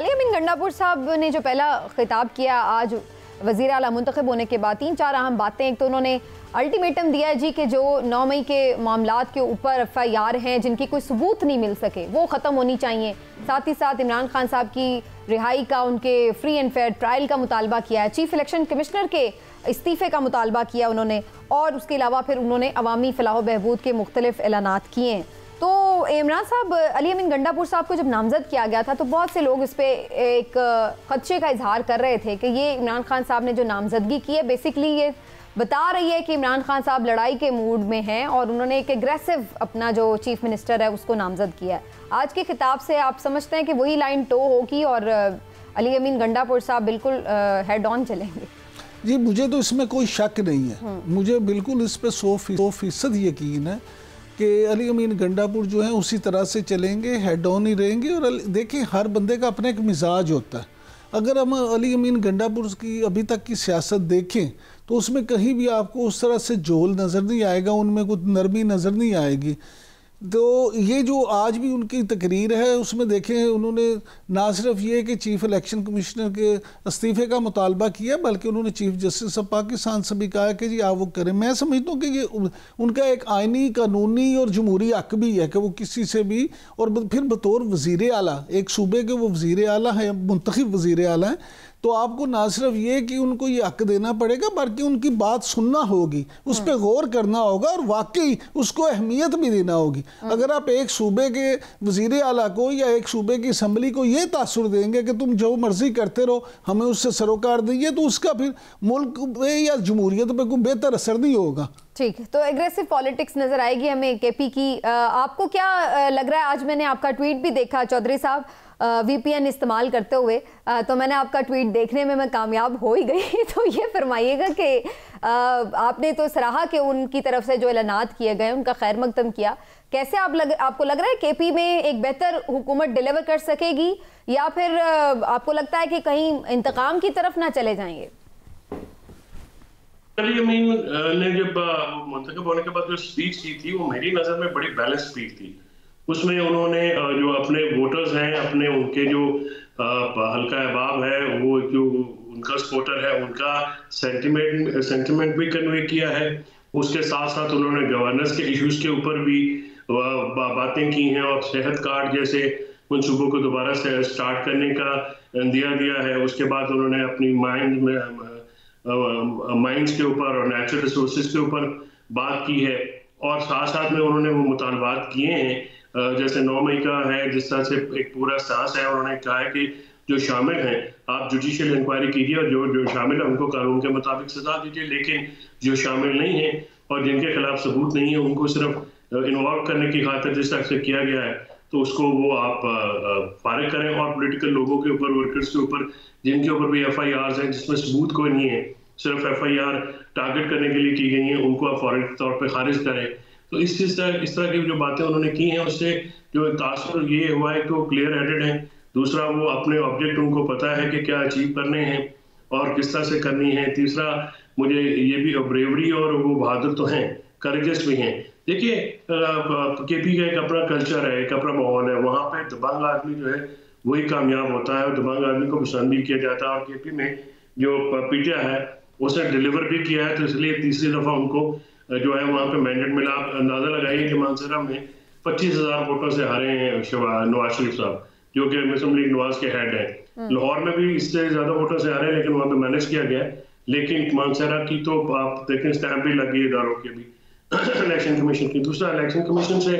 अली अमीन गंडापुर साहब ने जो पहला खिताब किया आज वज़ीर आला मुंतखब होने के बाद 3-4 अहम बातें। एक तो उन्होंने अल्टीमेटम दिया है जी कि जो 9 मई के मामलात के ऊपर FIR हैं जिनकी कोई सबूत नहीं मिल सके वो ख़त्म होनी चाहिए। साथ ही साथ इमरान खान साहब की रिहाई का, उनके फ्री एंड फेयर ट्रायल का मुतालबा किया है। चीफ इलेक्शन कमिश्नर के इस्तीफ़े का मुतालबा किया उन्होंने, और उसके अलावा फिर उन्होंने अवामी फलाह बहबूद के मुख्तलिफ ऐलानात किए हैं। तो इमरान साहब, अली अमीन गंडापुर साहब को जब नामजद किया गया था तो बहुत से लोग इस पर एक खदशे का इजहार कर रहे थे कि ये इमरान खान साहब ने जो नामजदगी की है बेसिकली ये बता रही है कि इमरान खान साहब लड़ाई के मूड में हैं और उन्होंने एक एग्रेसिव अपना जो चीफ मिनिस्टर है उसको नामजद किया है। आज के खिताब से आप समझते हैं कि वही लाइन टो होगी और अली अमीन गंडापुर साहब बिल्कुल हेड ऑन चलेंगे? जी, मुझे तो इसमें कोई शक नहीं है। मुझे बिल्कुल इस पर 100% यकीन है कि अली अमीन गंडापुर जो है उसी तरह से चलेंगे, हेड ऑन ही रहेंगे। और देखिए, हर बंदे का अपना एक मिजाज होता है। अगर हम अली अमीन गंडापुर की अभी तक की सियासत देखें तो उसमें कहीं भी आपको उस तरह से जोल नज़र नहीं आएगा, उनमें कुछ नरमी नज़र नहीं आएगी। तो ये जो आज भी उनकी तकरीर है उसमें देखें, उन्होंने ना सिर्फ ये कि चीफ इलेक्शन कमिश्नर के इस्तीफ़े का मुतालबा किया बल्कि उन्होंने चीफ जस्टिस ऑफ पाकिस्तान से भी कहा कि जी आप वो करें। मैं समझता हूँ कि ये उनका एक आइनी, कानूनी और जमहूरी हक भी है कि वो किसी से भी, और फिर बतौर वज़ीर आला, एक सूबे के वो वज़ीर आला है, मुंतखब वज़ीर आला है, तो आपको ना सिर्फ ये कि उनको ये हक देना पड़ेगा बल्कि उनकी बात सुनना होगी, उस पर गौर करना होगा और वाकई उसको अहमियत भी देना होगी। अगर आप एक सूबे के वज़ीर आला को या एक सूबे की असम्बली को ये तासुर देंगे कि तुम जो मर्जी करते रहो, हमें उससे सरोकार दीजिए, तो उसका फिर मुल्क पे या जमहूरियत पे कोई बेहतर असर नहीं होगा। ठीक है, तो एग्रेसिव पॉलिटिक्स नजर आएगी हमें केपी की। आपको क्या लग रहा है? आज मैंने आपका ट्वीट भी देखा चौधरी साहब, VPN इस्तेमाल करते हुए, तो मैंने आपका ट्वीट देखने में मैं कामयाब हो ही गई। तो ये फरमाइएगा कि आपने तो सराहा कि उनकी तरफ से जो ऐलानात किए गए उनका खैर मकदम किया। कैसे आपको लग रहा है केपी में एक बेहतर हुकूमत डिलीवर कर सकेगी, या फिर आपको लगता है कि कहीं इंतकाम की तरफ ना चले जाएंगे? अली अमीन ने जब मुंतखब होने के बाद जो स्पीच की थी वो मेरी नज़र में बड़ी बैलेंस स्पीच थी। उसमें उन्होंने जो अपने वोटर्स हैं, अपने उनके जो हल्का अहबाब है, वो जो उनका सपोर्टर है, उनका सेंटिमेंट भी कन्वे किया है। उसके साथ साथ उन्होंने गवर्नेंस के इश्यूज के ऊपर भी बातें की हैं और सेहत कार्ड जैसे मनसूबों को दोबारा से स्टार्ट करने का दिया है। उसके बाद उन्होंने अपनी माइंस के ऊपर और नेचुरल रिसोर्सेज के ऊपर बात की है, और साथ साथ में उन्होंने वो मुतालबात किए हैं जैसे 9 मई का है, जिस तरह से एक पूरा सांस है। उन्होंने कहा है कि जो शामिल हैं आप जुडिशियल इंक्वायरी कीजिए और जो शामिल है उनको कानून के मुताबिक सजा दीजिए, लेकिन जो शामिल नहीं है और जिनके खिलाफ सबूत नहीं है उनको सिर्फ इन्वॉल्व करने की खातिर जिस तरह से किया गया है तो उसको वो आप फारिग करें। और पॉलिटिकल लोगों के ऊपर, वर्कर्स के ऊपर, जिनके ऊपर भी FIRs हैं जिसमें सबूत कोई नहीं है, सिर्फ FIR टारगेट करने के लिए की गई हैं, उनको आप फौरी तौर पर खारिज करें। तो इस तरह की जो बातें उन्होंने की हैं उससे जो तासुर ये हुआ है कि वो क्लियर हेडेड हैं। दूसरा, वो अपने ऑब्जेक्ट उनको पता है कि क्या अचीव करने हैं और किस तरह से करनी है। तीसरा, मुझे ये भी ब्रेवरी और वो बहादुर तो हैं, करेजस भी हैं। देखिए, केपी का एक अपना कल्चर है, एक अपना माहौल है, वहाँ पे दबंग आदमी जो है वही कामयाब होता है और दबंग आदमी को पसंद भी किया जाता है। और केपी में जो पीटिया है उसने डिलीवर भी किया है, तो इसलिए तीसरी दफ़ा उनको जो है वहाँ पे मैंडेट मिला। आप अंदाजा लगाइए कि मानसरा में 25,000 वोटों से हारे हैं नवाज शरीफ साहब, जो कि मुस्लिम लीग नवाज के हेड हैं। लाहौर में भी इससे ज्यादा वोटों से हारे हैं, लेकिन वहाँ पे मैनेज किया गया। लेकिन मानसरा की तो आप देखें स्टैंप भी लगी इदारों के भी इलेक्शन कमीशन की। दूसरा, इलेक्शन कमीशन से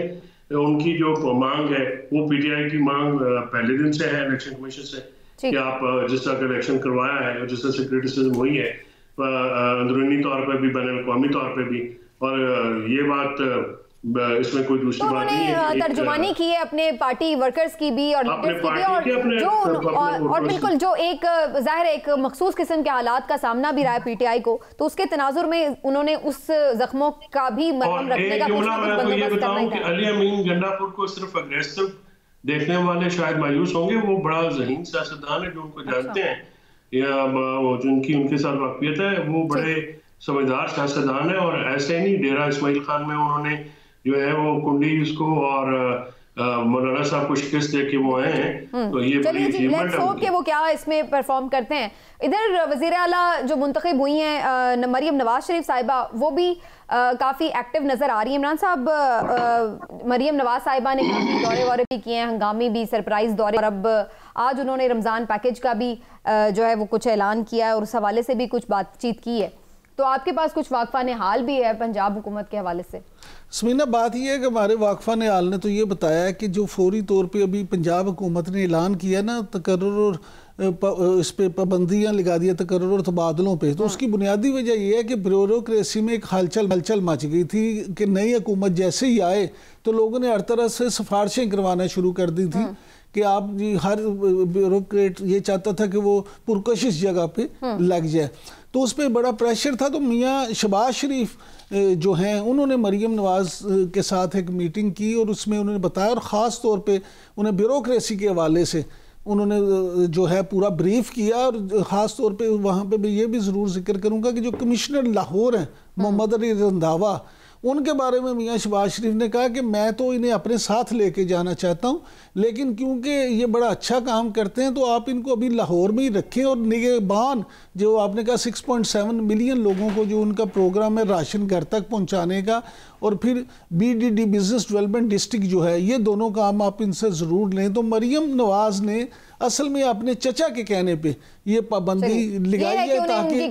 उनकी जो मांग है वो PTI की मांग पहले दिन से है इलेक्शन कमीशन से कि आप जिस तरह का इलेक्शन करवाया है और जिस तरह से क्रिटिसिज्म हुई है अंदरूनी तौर पर भी, बैन अवी तौर पर भी, और ये बात इसमें कोई दूसरी बात नहीं है। तर्जुमानी की है अपने पार्टी वर्कर्स की भी और लीडर्स की भी, और बिल्कुल जो एक जाहिर एक मखसूस किस्म के हालात का सामना भी रहा है PTI को, तो उसके तनाजुर में उन्होंने उस जख्मों का भी मरहम रखने का बंदोबस्त करना है। अली अमीन गंडापुर को सिर्फ अग्रेसिव देखने वाले शायद मायूस होंगे, वो बड़ा ज़हीन सियासतदान है जो उनको जानते हैं या जिनकी उनके साथ वाकफियत है, वो बड़े समझदार सियासतदान है। और ऐसे नहीं डेरा इस्माइल खान में उन्होंने जो है वो कुंडी उसको और मौलाना साहब को शिकस्त दे के वो आए हैं, तो ये बड़ी अचीवमेंट है कि वो क्या इसमें परफॉर्म करते हैं। इधर वज़ीर आला जो मुंतखब हुई हैं मरियम नवाज शरीफ साहिबा, वो भी काफ़ी एक्टिव नज़र आ रही है। इमरान साहब, मरियम नवाज साहिबा ने काफ़ी दौरे वौरे भी किए हैं, हंगामी भी, सरप्राइज़ दौरे, और अब आज उन्होंने रमज़ान पैकेज का भी जो है वो कुछ ऐलान किया है और उस हवाले से भी कुछ बातचीत की है। तो आपके पास कुछ वाकफा ने हाल भी है पंजाब हुकूमत के हवाले से? समीना, बात यह है कि हमारे वाकफा ने हाल ने तो ये बताया है कि जो फौरी तौर पे अभी पंजाब हुकूमत ने ऐलान किया ना तकर्रुर और इस पे पाबंदियाँ लगा दिया तकर्रुर और तबादलों पे, तो उसकी बुनियादी वजह यह है कि ब्यूरोक्रेसी में एक हलचल मच गई थी कि नई हुकूमत जैसे ही आए तो लोगों ने हर तरह से सिफारिशें करवाना शुरू कर दी थी कि आप जी, हर ब्यूरोक्रेट ये चाहता था कि वो पुरकशिश जगह पे लग जाए, तो उस पर बड़ा प्रेशर था। तो मियाँ शहबाज शरीफ जो हैं उन्होंने मरियम नवाज के साथ एक मीटिंग की और उसमें उन्होंने बताया, और ख़ास तौर पे उन्हें ब्यूरोक्रेसी के हवाले से उन्होंने जो है पूरा ब्रीफ किया। और ख़ास तौर पे वहाँ पे मैं ये भी ज़रूर जिक्र करूँगा कि जो कमिश्नर लाहौर हैं मोहम्मद अली रंधावा, उनके बारे में मियाँ शहबाज शरीफ ने कहा कि मैं तो इन्हें अपने साथ लेके जाना चाहता हूँ, लेकिन क्योंकि ये बड़ा अच्छा काम करते हैं तो आप इनको अभी लाहौर में ही रखें, और निगहबान जो आपने कहा 6.7 मिलियन लोगों को जो उनका प्रोग्राम है राशन घर तक पहुँचाने का, और फिर BDD बिजनेस डेवलपमेंट डिस्ट्रिक्ट जो है, ये दोनों काम आप इनसे ज़रूर लें। तो मरियम नवाज ने असल में अपने चचा के कहने पे ये पाबंदी लगाई है ताकि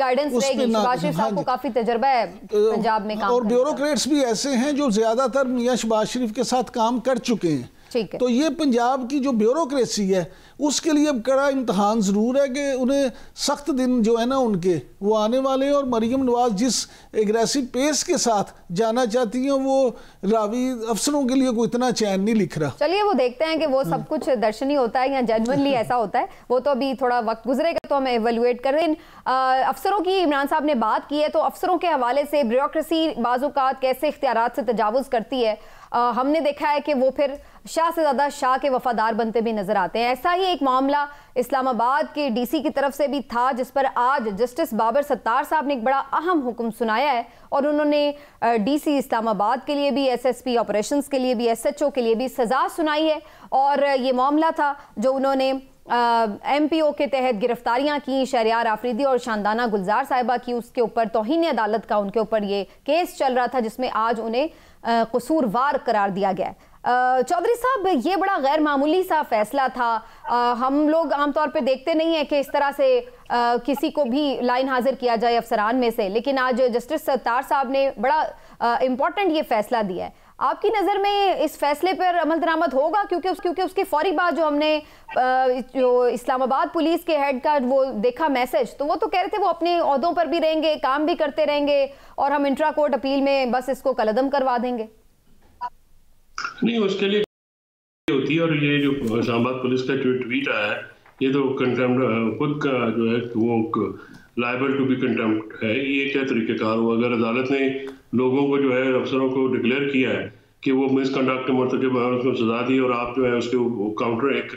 को काफी तजर्बा है पंजाब में काम, और ब्यूरोक्रेट्स भी ऐसे हैं जो ज्यादातर मियाँ शहबाज शरीफ के साथ काम कर चुके हैं। तो ये पंजाब की जो ब्यूरोक्रेसी है उसके लिए कड़ा इम्तहान ज़रूर है कि उन्हें सख्त दिन जो है ना उनके वो आने वाले हैं, और मरियम नवाज जिस एग्रेसिव पेस के साथ जाना चाहती हैं वो रावी अफसरों के लिए कोई इतना चैन नहीं लिख रहा। चलिए वो देखते हैं कि वो सब कुछ दर्शनी होता है या जेन्युइनली ऐसा होता है, वो तो अभी थोड़ा वक्त गुजरेगा तो हम एवेल्युएट कर रहे हैं। अफसरों की इमरान साहब ने बात की है, तो अफसरों के हवाले से ब्यूरोक्रेसी बाज़-औक़ात कैसे इख्तियारात से तजावुज़ करती है, हमने देखा है कि वो फिर शाह से ज़्यादा शाह के वफादार बनते भी नजर आते हैं। ऐसा ही एक मामला इस्लामाबाद के DC की तरफ से भी था, जिस पर आज जस्टिस बाबर सत्तार साहब ने एक बड़ा अहम हुक्म सुनाया है, और उन्होंने DC इस्लामाबाद के लिए भी, SSP ऑपरेशंस के लिए भी, SHO के लिए भी सज़ा सुनाई है। और ये मामला था जो उन्होंने MPO के तहत गिरफ्तारियां की, शहरियार आफरीदी और शानदाना गुलजार साहिबा की, उसके ऊपर तौहीन अदालत का उनके ऊपर ये केस चल रहा था, जिसमें आज उन्हें कसूरवार करार दिया गया है। चौधरी साहब, ये बड़ा गैर मामूली सा फैसला था। हम लोग आमतौर पे देखते नहीं है कि इस तरह से किसी को भी लाइन हाजिर किया जाए अफसरान में से, लेकिन आज जस्टिस सत्तार साहब ने बड़ा इम्पोर्टेंट ये फैसला दिया है। आपकी नज़र में इस फैसले पर अमल दरामद होगा? क्योंकि उसकी फौरी बाद जो हमने जो इस्लामाबाद पुलिस के हेड का वो देखा मैसेज, तो वो तो कह रहे थे वो अपने ओहदों पर भी रहेंगे, काम भी करते रहेंगे, और हम इंट्रा कोर्ट अपील में बस इसको कलअदम करवा देंगे। नहीं, उसके लिए होती है। और ये जो इस्लामाबाद पुलिस का जो ट्वीट आया है, ये तो कंटेम्प्ट खुद का जो है वो लायबल टू बी कंटेम्प्ट है। ये क्या तरीक़ेकार हुआ? अगर अदालत ने लोगों को जो है अफसरों को डिक्लेयर किया है कि वो मिसकंडक्ट मरतकब है, उसको सजा दी, और आप जो है उसके काउंटर एक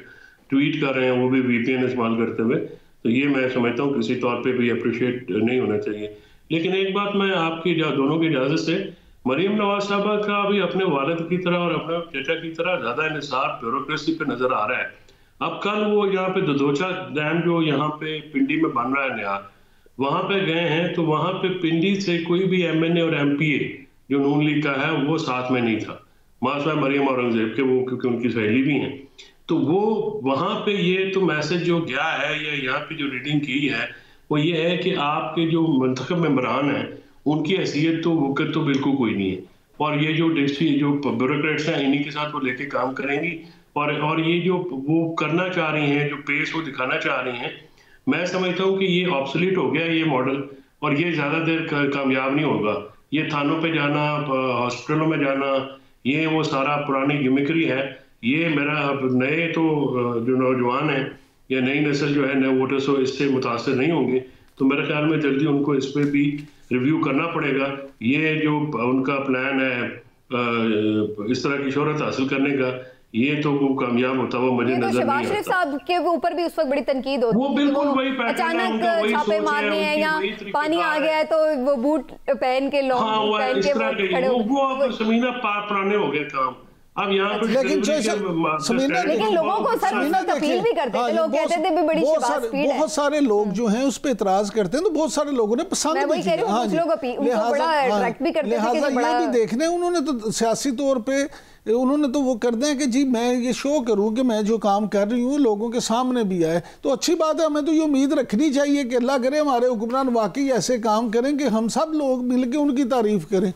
ट्वीट कर रहे हैं वो भी VPN इस्तेमाल करते हुए, तो ये मैं समझता हूँ किसी तौर पे भी अप्रिशिएट नहीं होना चाहिए। लेकिन एक बात मैं आपकी दोनों की इजाज़त से, मरियम नवाज साहबा का भी अपने वालिद की तरह और अपने चचा की तरह ज़्यादा इंसाफ ब्यूरोक्रेसी पे नज़र आ रहा है। अब कल वो यहाँ पे ददोचा डैम जो यहाँ पे पिंडी में बन रहा है नया, वहाँ पे गए हैं, तो वहाँ पे पिंडी से कोई भी MNA और MPA जो नून लीग का है वो साथ में नहीं था, माशा मरियम औरंगजेब के, वो क्योंकि उनकी सहेली भी हैं। तो वो वहाँ पे ये तो मैसेज जो गया है या यहाँ पे जो रीडिंग की है वो ये है कि आपके जो मुंतखब मेंबरान हैं उनकी हैसियत तो वक़्त तो बिल्कुल कोई नहीं है, और ये जो ब्यूरोक्रेट्स हैं इन्हीं के साथ वो लेके काम करेंगी। और ये जो वो करना चाह रही हैं, जो पेस वो दिखाना चाह रही हैं, मैं समझता हूँ कि ये ऑब्सोलीट हो गया ये मॉडल, और ये ज़्यादा देर कामयाब नहीं होगा। ये थानों पे जाना, हॉस्पिटलों में जाना, ये वो सारा पुरानी गिमिक्री है। ये मेरा नए तो जो नौजवान हैं या नई नस्ल जो है, नए वोटर्स हो, इससे मुतासर नहीं होंगे। तो मेरे ख्याल में जल्दी उनको इस पर भी रिव्यू करना पड़ेगा। ये जो उनका प्लान है इस तरह की शोहरत हासिल करने का, ये तो वो कामयाब होता हुआ मुझे नजर नहीं आता। शरीफ साहब के ऊपर भी उस वक्त बड़ी तनकीद होती है, वो बिल्कुल वही पैटर्न है उनका, वही छापे मारने हैं या पानी आ गया है तो वो बूट पहन के लोग पहन के खड़े हो। वो अब समीना पुराने हो गए काम। अब यहाँ पर लेकिन लेकिन लोगों को सर अपील भी करते थे, लोग कहते थे भी बड़ी शाबाश स्पीड है। बहुत सारे लोग जो हैं उस पे इतराज करते हैं, तो बहुत सारे लोगों ने पसंद भी किया। लिहाजा ये भी देखने उन्होंने तो सियासी तौर पे उन्होंने तो वो कर दें कि जी मैं ये शो करूं कि मैं जो काम कर रही हूँ लोगों के सामने भी आए, तो अच्छी बात है। हमें तो ये उम्मीद रखनी चाहिए कि अल्लाह करे हमारे हुक्मरान वाकई ऐसे काम करें कि हम सब लोग मिलकर उनकी तारीफ करें।